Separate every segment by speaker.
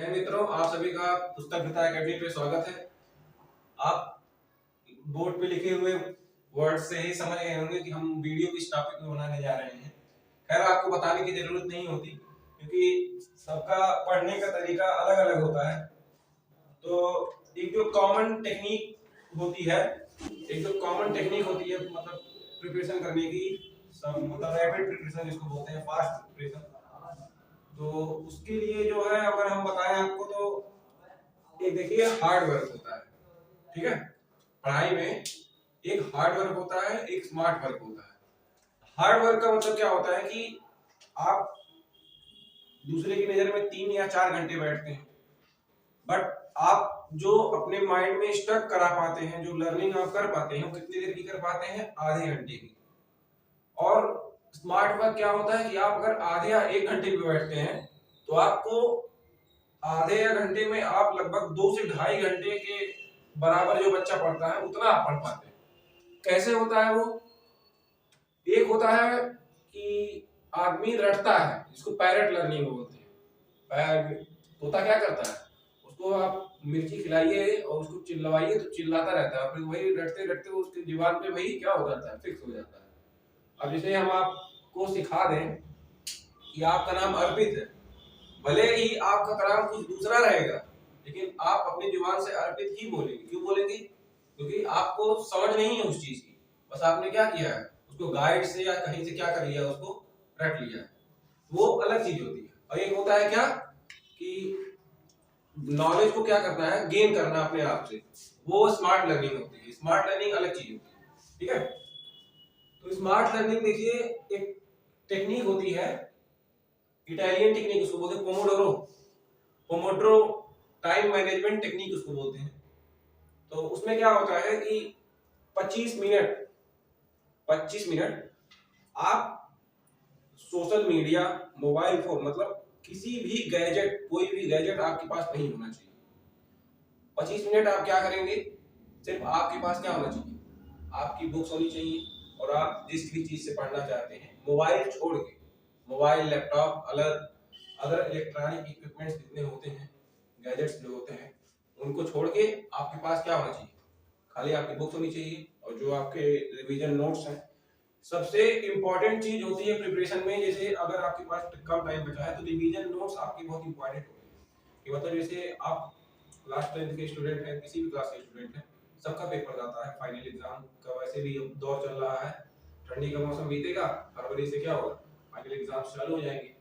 Speaker 1: नमस्ते मित्रों, आप सभी का पुस्तक पिता अकेडमी पे स्वागत है। आप बोर्ड पे लिखे हुए वर्ड से ही समझ गए होंगे कि हम वीडियो किस टॉपिक में बनाने जा रहे हैं। खैर, आपको बताने की जरूरत नहीं होती क्योंकि सबका पढ़ने का तरीका अलग अलग होता है। तो एक जो कॉमन टेक्निक होती है मतलब प्रिपरेशन करने की, मतलब रैपिड प्रिपरेशन जिसको बोलते हैं, फास्ट प्रिपरेशन। तो उसके लिए जो है अगर हम बताएं आपको तो एक देखिए हार्ड वर्क होता है। ठीक है, पढ़ाई में एक हार्ड वर्क होता है, एक स्मार्ट वर्क होता है। हार्ड वर्क का मतलब क्या होता है कि आप दूसरे की नजर में 3 या 4 घंटे बैठते हैं, बट आप जो अपने माइंड में स्टक करा पाते हैं, जो लर्निंग आप कर पाते हैं, कितनी देर की कर पाते हैं? आधे घंटे की। और स्मार्ट वर्क क्या होता है कि आप अगर आधे या 1 घंटे भी बैठते हैं तो आपको आधे या घंटे में आप लगभग 2 से ढाई घंटे के बराबर जो बच्चा पढ़ता है उतना आप पढ़ पाते हैं। कैसे होता है वो? एक होता है कि आदमी रटता है, जिसको पैरट लर्निंग बोलते हैं। तोता क्या करता है, उसको आप मिर्ची खिलाइए और उसको चिल्लवाइए तो चिल्लाता रहता है, फिर वही रटते रटते उसकी जुबान पे वही क्या हो जाता है, फिक्स हो जाता है। अब जैसे हम आपको सिखा दें कि आपका नाम अर्पित है, भले ही आपका नाम कुछ दूसरा रहेगा, लेकिन आप अपनी जुबान से अर्पित ही बोलेंगे। क्यों बोलेंगे? क्योंकि आपको समझ नहीं है उस चीज की, बस आपने क्या किया है, उसको गाइड से या कहीं से क्या कर लिया, उसको रट लिया है। वो अलग चीज होती है। और एक होता है क्या कि नॉलेज को क्या करना है, गेन करना अपने आप से, वो स्मार्ट लर्निंग होती है। स्मार्ट लर्निंग अलग चीज होती है। ठीक है, तो स्मार्ट लर्निंग देखिए एक टेक्निक होती है, इटालियन टेक्निक उसको बोलते हैं, पोमोड्रो टाइम मैनेजमेंट टेक्निक उसको बोलते हैं। तो उसमें क्या होता है कि 25 मिनट आप सोशल मीडिया, मोबाइल फोन, मतलब किसी भी गैजेट, कोई भी गैजेट आपके पास नहीं होना चाहिए। 25 मिनट आप क्या करेंगे? सिर्फ आपके पास क्या होना चाहिए? आपकी बुक्स होनी चाहिए, और आप जिस भी चीज से पढ़ना चाहते हैं, मोबाइल छोड़ के, mobile, laptop, other electronic equipments जितने होते हैं, गैजेट्स जो होते हैं, उनको छोड़ के आपके पास क्या होना चाहिए? खाली आपकी बुक्स होनी चाहिए और जो आपके रिवीजन नोट्स हैं। सबसे इंपॉर्टेंट चीज होती है प्रिपरेशन में, जैसे अगर आपके पास कम टाइम बचा है तो रिवीजन नोट्स आपके बहुत इंपॉर्टेंट होते हैं। कि मतलब जैसे आप क्लास 10 के स्टूडेंट हैं, किसी भी क्लास के स्टूडेंट हैं, सबका पेपर जाता है, फाइनल एग्जाम का वैसे भी दौर चल रहा है। ठंडी का मौसम बीतेगा, फरवरी से क्या होगा, फाइनल एग्जाम चालू हो जाएंगे।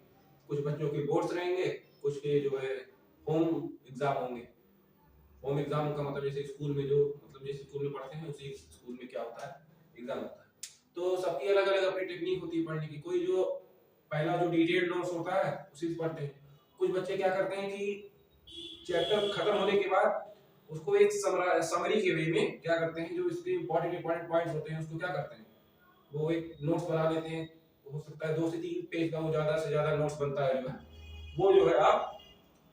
Speaker 1: कुछ बच्चों के बोर्ड्स रहेंगे, कुछ के जो है होम एग्जाम होंगे। होम एग्जाम का मतलब जैसे स्कूल में जो, मतलब जैसे स्कूल में पढ़ते हैं उसी स्कूल में क्या होता है, एग्जाम होता है। तो सबकी अलग अलग अपनी टेक्निक होती है पढ़ने की। कोई जो पहला जो डिटेल्ड नोट्स होता है उसी से पढ़ते हैं। कुछ बच्चे क्या करते हैं कि चैप्टर खत्म होने के बाद उसको एक समरी के वे में क्या करते हैं, जो इसके इंपॉर्टेंट पॉइंट्स होते हैं उसको क्या करते हैं, वो एक नोट्स बना लेते हैं। हो सकता है 2 से 3 पेज का वो ज्यादा से ज्यादा नोट्स बनता है, जो है वो जो है आप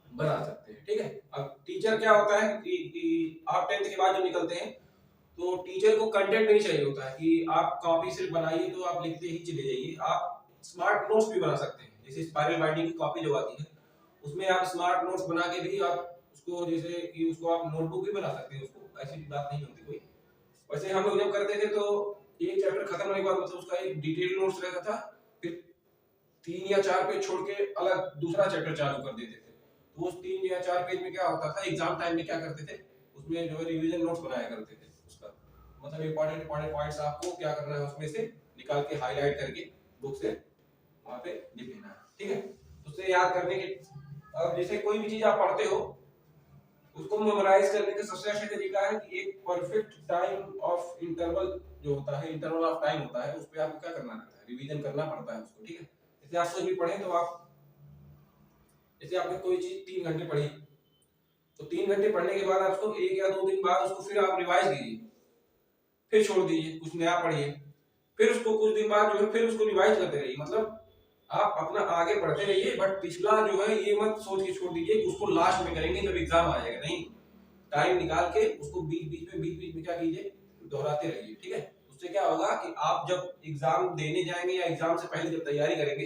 Speaker 1: बना सकते हैं। ठीक है, अब टीचर क्या होता है कि आप 10th के बाद जब निकलते हैं तो टीचर को कंटेंट नहीं चाहिए होता है कि आप कॉपी सिर्फ बनाइए तो आप लिखते ही चले जाइए। आप स्मार्ट नोट्स भी बना सकते हैं, जैसे स्पाइरल बाइंडिंग की कॉपी जो आती है उसमें आप स्मार्ट नोट्स बना के भी आप उसको, जैसे कि उसको आप नोटबुक भी बना सकते हैं। उसको ऐसी बात नहीं होती कोई। वैसे हम लोग जब करते थे तो एक चैप्टर खत्म होने के बाद मतलब उसका एक डिटेल नोट्स रहता था, फिर 3 या 4 पेज छोड़ के अलग दूसरा चैप्टर चालू कर देते थे। तो उस 3 या 4 पेज में क्या होता था, एग्जाम टाइम में क्या करते थे, उसमें जो है रिवीजन नोट्स बनाया करते थे। उसका मतलब इंपॉर्टेंट पॉइंट्स आपको क्या करना है, उसमें से निकाल के हाईलाइट करके बुक से वहां पे लिख लेना है। ठीक है, उससे याद करने के, अब जैसे कोई भी चीज आप पढ़ते हो उसको मेमोराइज करने का सबसे अच्छा तरीका है कि एक परफेक्ट टाइम ऑफ इंटरवल जो होता है, इंटरवल ऑफ टाइम होता है, उस पे आपको क्या करना रहता है, रिवीजन करना पड़ता है उसको। ठीक है, जैसे आप कुछ भी पढ़े तो आप, जैसे आपने कोई चीज 3 घंटे पढ़ी तो 3 घंटे पढ़ने के बाद आपको 1 या 2 दिन बाद उसको फिर आप रिवाइज कीजिए, फिर छोड़ दीजिए, कुछ नया पढ़िए, फिर उसको कुछ दिन बाद जो है फिर उसको रिवाइज करते रहिए। मतलब आप अपना आगे पढ़ते रहिए, बट पिछला जो है ये मत सोच के छोड़ दीजिए कि उसको लास्ट में करेंगे जब एग्जाम आ जाएगा। नहीं, टाइम निकाल के उसको बीच में क्या कीजिए, दोहराते रहिए। ठीक है, उससे क्या होगा कि आप जब एग्जाम देने जाएंगे या एग्जाम से पहले जब तैयारी करेंगे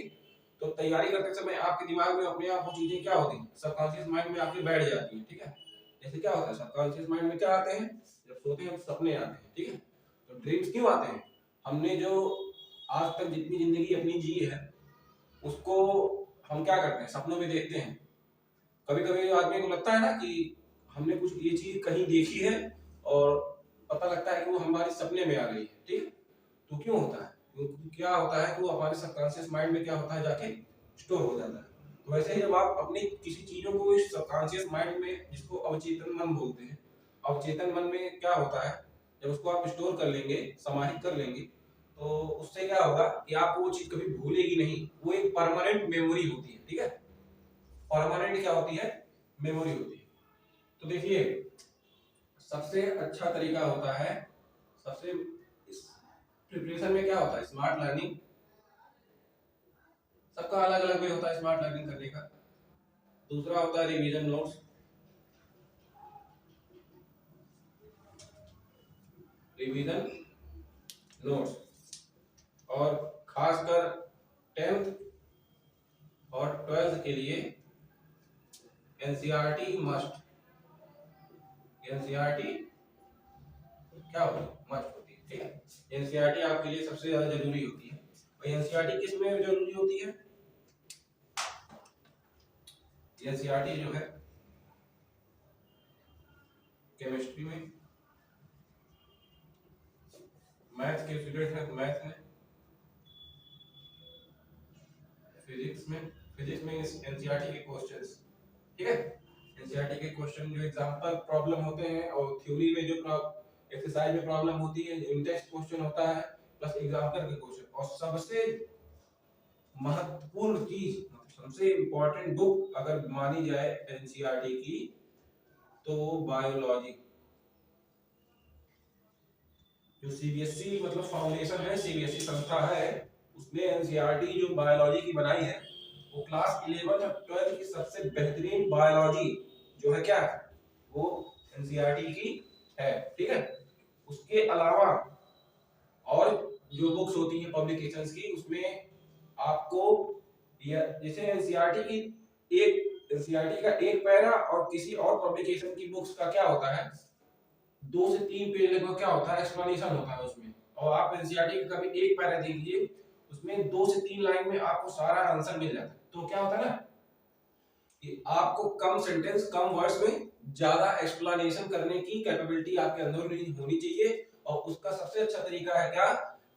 Speaker 1: तो तैयारी करते समय आपके दिमाग में अपने आप वो चीजें क्या होती हैं, सबकॉन्शियस माइंड में आपके बैठ जाती हैं, ठीक है। जैसे क्या होता है सबकॉन्शियस माइंड में क्या आते हैं, जब सोते हैं तो सपने आते हैं, ठीक है। तो ड्रीम्स क्यों आते हैं, हमने जो आज तक जितनी जिंदगी अपनी जी है उसको हम क्या करते हैं, सपनों में देखते हैं। कभी कभी आदमी को लगता है ना कि हमने कुछ ये चीज कहीं देखी है और पता लगता है कि वो हमारे सपने में आ गई है, ठीक है। तो क्यों होता है, क्योंकि क्या होता है कि वो हमारे सबकॉन्शियस माइंड में क्या होता है जाके स्टोर हो जाता है। तो वैसे ही जब आप अपनी किसी चीजों को इस सबकॉन्शियस माइंड में, जिसको अवचेतन मन बोलते हैं, अवचेतन मन में क्या होता है, जब उसको आप स्टोर कर लेंगे, समाहित कर लेंगे, तो उससे क्या होगा कि आपको वो चीज कभी भूलेगी नहीं, वो एक परमानेंट मेमोरी होती है, ठीक है। परमानेंट क्या होती है, मेमोरी होती है। तो देखिए सबसे अच्छा तरीका होता है, सबसे इस प्रिपरेशन में क्या होता है, स्मार्ट लर्निंग। सबका अलग अलग वे होता है स्मार्ट लर्निंग करने का। दूसरा होता है रिवीजन नोट्स, रिवीजन नोट्स, और खासकर 10th और 12th के लिए एनसीईआरटी मस्ट, एनसीईआरटी क्या होती है, मस्ट होती है, ठीक है। एनसीईआरटी आपके लिए सबसे ज्यादा जरूरी होती है। और एनसीईआरटी किस में जरूरी होती है, एनसीईआरटी जो है केमिस्ट्री में, मैथ्स के स्टूडेंट हैं तो मैथ्स में, फिजिक्स में एनसीईआरटी के क्वेश्चंस, ठीक है। एनसीईआरटी के क्वेश्चन जो एग्जांपल प्रॉब्लम होते हैं और थ्योरी में जो एक्सरसाइज में प्रॉब्लम होती है, इन टेस्ट क्वेश्चन होता है प्लस एग्जांपल के क्वेश्चन, और सबसे महत्वपूर्ण चीज, सबसे इंपॉर्टेंट बुक अगर मानी जाए एनसीईआरटी की तो बायोलॉजी। जो सीबीएसई मतलब फाउंडेशन है, सीबीएसई संस्था है, उसने एनसीईआरटी जो बायोलॉजी की बनाई है, वो क्लास 11 और 12 की सबसे बेहतरीन बायोलॉजी जो है क्या है, वो एनसीईआरटी की है, ठीक है। उसके अलावा और जो बुक्स होती हैं पब्लिकेशंस की, उसमें आपको जैसे एनसीईआरटी की एनसीईआरटी का एक पैरा और किसी और पब्लिकेशन की बुक्स का क्या होता है, 2 से 3 पेज लगभग क्या होता है, एक्सप्लेनेशन होता है उसमें। और आप एनसीईआरटी का कभी एक पैरा देखिए, उसमें 2 से 3 लाइन में आपको सारा आंसर मिल जाता है। तो क्या होता है ना कि आपको कम सेंटेंस कम वर्ड्स में ज्यादा एक्सप्लेनेशन करने की कैपेबिलिटी आपके अंदर होनी चाहिए। और उसका सबसे अच्छा तरीका है क्या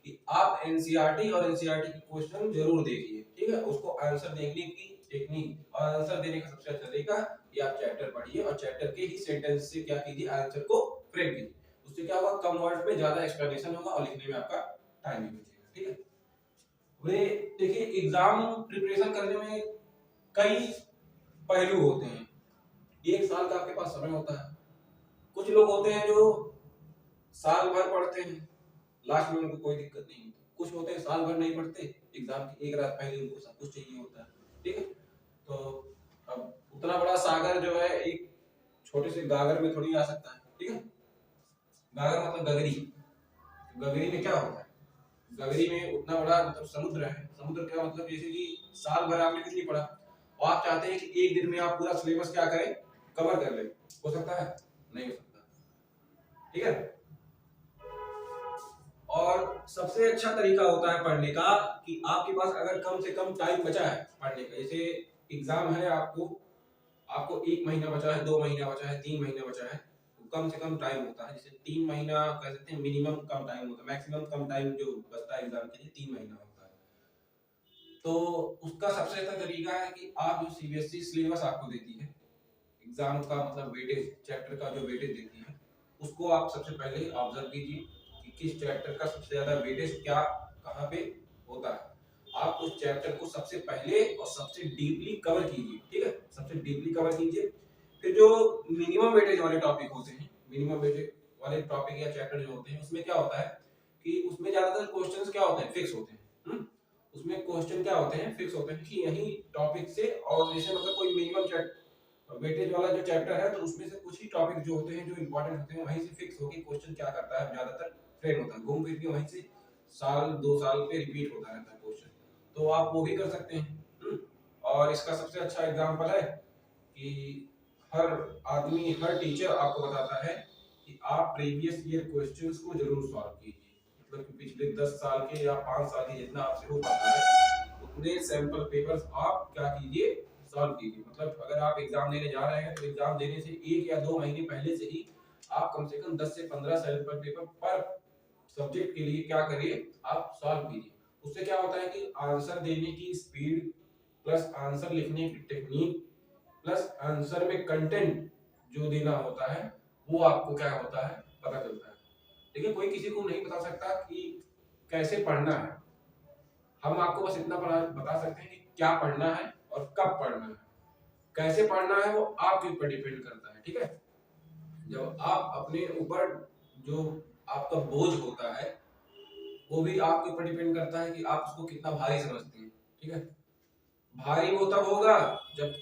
Speaker 1: कि आप एनसीईआरटी और एनसीईआरटी के क्वेश्चन जरूर देखिए, ठीक है। उसको आंसर देखने की टेक्निक और आंसर देने का सबसे अच्छा तरीका ये आप चैप्टर पढ़िए और चैप्टर के ही सेंटेंस से क्या कीजिए, आंसर को फ्रेम कीजिए। उससे क्या होगा, कम वर्ड्स में ज्यादा एक्सप्लेनेशन होगा और लिखने में आपका टाइम भी बचेगा, ठीक है। वे देखिए एग्जाम प्रिपरेशन करने में कई पहलू होते हैं। 1 साल का आपके पास समय होता है। कुछ लोग होते हैं जो साल भर पढ़ते हैं, लास्ट में उनको कोई दिक्कत नहीं होती। कुछ होते हैं साल भर नहीं पढ़ते, एग्जाम की एक रात पहले उनको सब कुछ चाहिए होता है, ठीक है। तो अब उतना बड़ा सागर जो है एक छोटे से गागर में थोड़ी आ सकता है, ठीक है। गागर मतलब गगरी, गगरी में क्या होता है, गगरी में उतना बड़ा मतलब समुद्र है। समुद्र क्या मतलब, जैसे कि साल भर आपने कुछ नहीं पढ़ा और आप चाहते हैं कि एक दिन में आप पूरा सिलेबस क्या करें, कवर कर लें, हो सकता है, नहीं हो सकता, ठीक है। और सबसे अच्छा तरीका होता है पढ़ने का कि आपके पास अगर कम से कम टाइम बचा है पढ़ने का, जैसे एग्जाम है, आपको 1 महीना बचा है, 2 महीना बचा है, 3 महीना बचा है, तो कम से कम टाइम होता है। जैसे 3 महीना कह सकते हैं मिनिमम कम टाइम होता है, मैक्सिमम कम टाइम जो बचता है एग्जाम के लिए 3 महीना होता है। तो उसका सबसे अच्छा तरीका है कि आप जो सीबीएसई सिलेबस आपको देती है, एग्जाम का मतलब वेटेज, चैप्टर का जो वेटेज देती है, उसको आप सबसे पहले ऑब्जर्व कीजिए कि किस चैप्टर का सबसे ज्यादा वेटेज क्या कहाँ पे होता है। आप उस चैप्टर को सबसे पहले और सबसे डीपली कवर कीजिए, ठीक है, सबसे डीपली कवर कीजिए। फिर जो मिनिमम वेटेज वाले टॉपिक होते हैं, मिनिमम वेटेज वाले टॉपिक या चैप्टर जो होते हैं, उसमें क्या होता है कि उसमें ज्यादातर क्वेश्चंस क्या होते हैं, फिक्स होते हैं। उसमें क्वेश्चन क्या होते हैं, फिक्स होते हैं कि यही टॉपिक से, और जैसे मतलब कोई मिनिमम वेटेज वाला जो चैप्टर है, तो उसमें से कुछ ही टॉपिक जो होते हैं जो इंपॉर्टेंट होते हैं, वहीं से फिक्स होकर क्वेश्चन क्या करता है, ज्यादातर फ्रेम होता है, घूम फिर के वहीं से साल 2 साल पे रिपीट होता रहता है क्वेश्चन। तो आप वो भी कर सकते हैं। और इसका सबसे अच्छा एग्जाम्पल है कि हर आदमी, हर टीचर आपको बताता है कि आप प्रीवियस ईयर क्वेश्चंस को जरूर सॉल्व कीजिए। मतलब कि पिछले 10 साल के या 5 साल के जितना आपसे हो पाता है उतने सैंपल पेपर्स आप क्या कीजिए, सॉल्व कीजिए। मतलब अगर आप एग्जाम देने जा रहे हैं तो एग्जाम देने से 1 या 2 महीने पहले से ही आप कम से कम 10 से 15 सैंपल पेपर पर सब्जेक्ट के लिए क्या करिए, आप सॉल्व कीजिए। उससे क्या होता है कि आंसर देने की स्पीड प्लस आंसर लिखने की टेक्निक प्लस आंसर में कंटेंट जो देना होता है वो आपको क्या होता है, पता चलता है। देखिए कोई किसी को नहीं बता सकता कि कैसे पढ़ना है, हम आपको बस इतना बता सकते हैं कि क्या पढ़ना है और कब पढ़ना है। कैसे पढ़ना है वो आपके ऊपर डिपेंड करता है, ठीक है। जब आप अपने ऊपर जो आपका बोझ होता है वो भी आपके ऊपर डिपेंड करता है कि आप उसको कितना भारी समझते हैं, ठीक है। भारी वो तब होगा जब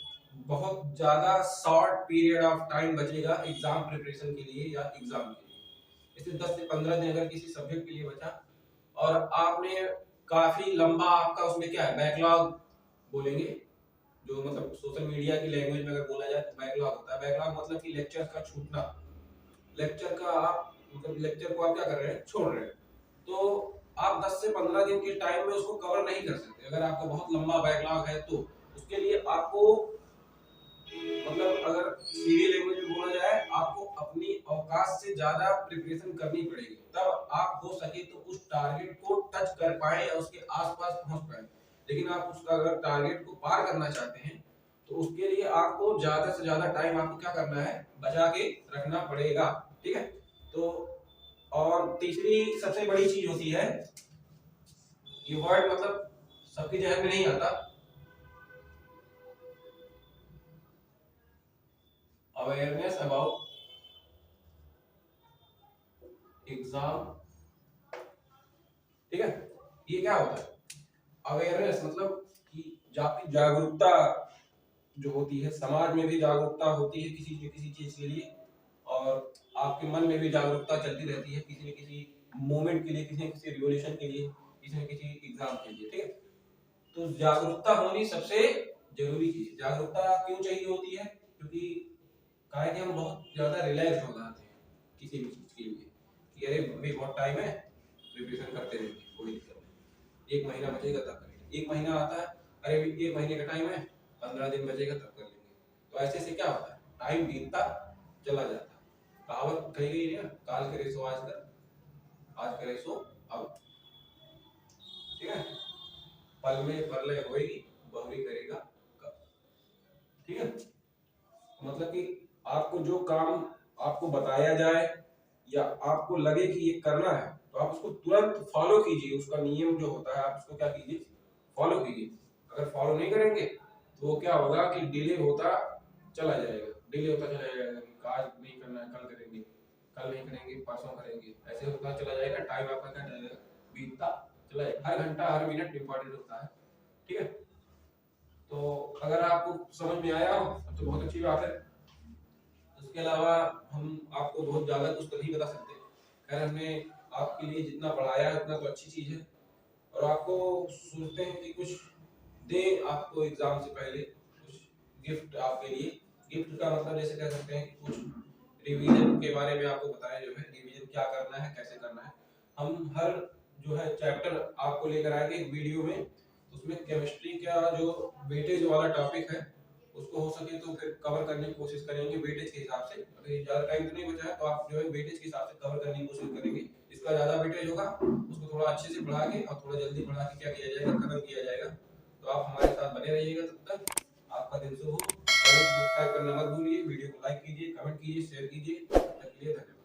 Speaker 1: बहुत ज्यादा शॉर्ट पीरियड ऑफ टाइम बचेगा एग्जाम प्रिपरेशन के लिए या एग्जाम के लिए। जैसे 10 से 15 दिन अगर किसी सब्जेक्ट के लिए बचा और आपने काफी लंबा आपका उसमें क्या है, बैकलॉग बोलेंगे, जो मतलब सोशल मीडिया की लैंग्वेज में अगर बोला जाए तो बैकलॉग होता है। बैकलॉग मतलब कि लेक्चर का छूटना, लेक्चर का आप मतलब लेक्चर को आप क्या कर रहे हैं, छोड़ रहे हैं। तो आप 10 से 15 दिन के टाइम में उसको कवर नहीं कर सकते। अगर आपका बहुत लंबा बैकलॉग है तो उसके लिए आपको मतलब अगर सीधी लैंग्वेज में बोला जाए आपको अपनी औकात से ज्यादा प्रिपरेशन करनी पड़ेगी, तब आप हो सके तो उस टारगेट को टच कर पाए या उसके आसपास पहुंच पाए। लेकिन आप उसका अगर टारगेट को पार करना चाहते हैं तो उसके लिए आपको ज्यादा से ज्यादा टाइम आपको क्या करना है, बचा के रखना पड़ेगा, ठीक है। तो और तीसरी सबसे बड़ी चीज होती है, ये वर्ड मतलब सबके जहन में नहीं आता, अवेयरनेस अबाउट एग्जाम, ठीक है। ये क्या होता है, अवेयरनेस मतलब कि आपकी जागरूकता जो होती है, समाज में भी जागरूकता होती है किसी चीज के लिए, और आपके मन में भी जागरूकता चलती रहती है किसी न किसी मूवमेंट के लिए, किसी न किसी रिवोल्यूशन के लिए, किसी न किसी एग्जाम के लिए, ठीक है। तो जागरूकता होनी सबसे जरूरी चीज है। जागरूकता क्यों चाहिए होती है, क्योंकि कहा है कि हम बहुत ज्यादा रिलैक्स हो जाते हैं किसी भी चीज के लिए कि अरे अभी बहुत टाइम है, प्रिपरेशन करते रहेंगे, कोई दिक्कत नहीं, 1 महीना बचेगा तब करेंगे। 1 महीना आता है, अरे 1 महीने का टाइम है, 15 दिन बचेगा तब कर लेंगे। तो ऐसे से क्या होता है, टाइम बीतता चला जाता है। कहावत कही गई है ना, काल करे सो आज कर, आज करे सो अब, ठीक है। पल में परलय होएगी, बहुरी करेगा कब, ठीक है। मतलब कि आपको जो काम आपको बताया जाए या आपको लगे कि ये करना है तो आप उसको तुरंत फॉलो कीजिए। उसका नियम जो होता है आप उसको क्या कीजिए, फॉलो कीजिए। अगर फॉलो नहीं करेंगे तो वो क्या होगा कि डिले होता चला जाएगा, डिले होता चला जाएगा कि आज नहीं करना है, कल करेंगे, कल नहीं करेंगे, परसों करेंगे, ऐसे होता चला जाएगा। टाइम आपका क्या जाएगा, बीतता चला जाएगा। हर घंटा हर मिनट इंपॉर्टेंट होता है, ठीक है। तो अगर आपको समझ में आया हो तो बहुत अच्छी बात है। इसके अलावा हम आपको बहुत ज्यादा कुछ तो नहीं बता सकते। खैर हमने आपके लिए जितना पढ़ाया है उतना तो अच्छी चीज है, और आपको सोचते हैं कि कुछ दें आपको एग्जाम से पहले, कुछ गिफ्ट आपके लिए। गिफ्ट का मतलब जैसे कह सकते हैं कि कुछ रिवीजन के बारे में आपको बताएं, जो है रिवीजन क्या करना है, कैसे करना है। हम हर जो है चैप्टर आपको लेकर आएंगे एक वीडियो में, उसमें केमिस्ट्री का जो वेटेज वाला टॉपिक है उसको हो सके तो फिर कवर करने की कोशिश करेंगे वेटेज के हिसाब से। अगर ज्यादा टाइम तो नहीं बचा है तो आप जो है वेटेज के हिसाब से कवर करने की कोशिश करेंगे। इसका ज्यादा वेटेज होगा उसको थोड़ा अच्छे से पढ़ा के और थोड़ा जल्दी पढ़ा के क्या किया जाएगा, खत्म किया जाएगा। तो आप हमारे साथ बने रहिएगा, तब तक आपका दिन शुभ हो। चैनल को सब्सक्राइब करना मत भूलिए, वीडियो को लाइक कीजिए, कमेंट कीजिए, शेयर कीजिए। तब तक के लिए धन्यवाद।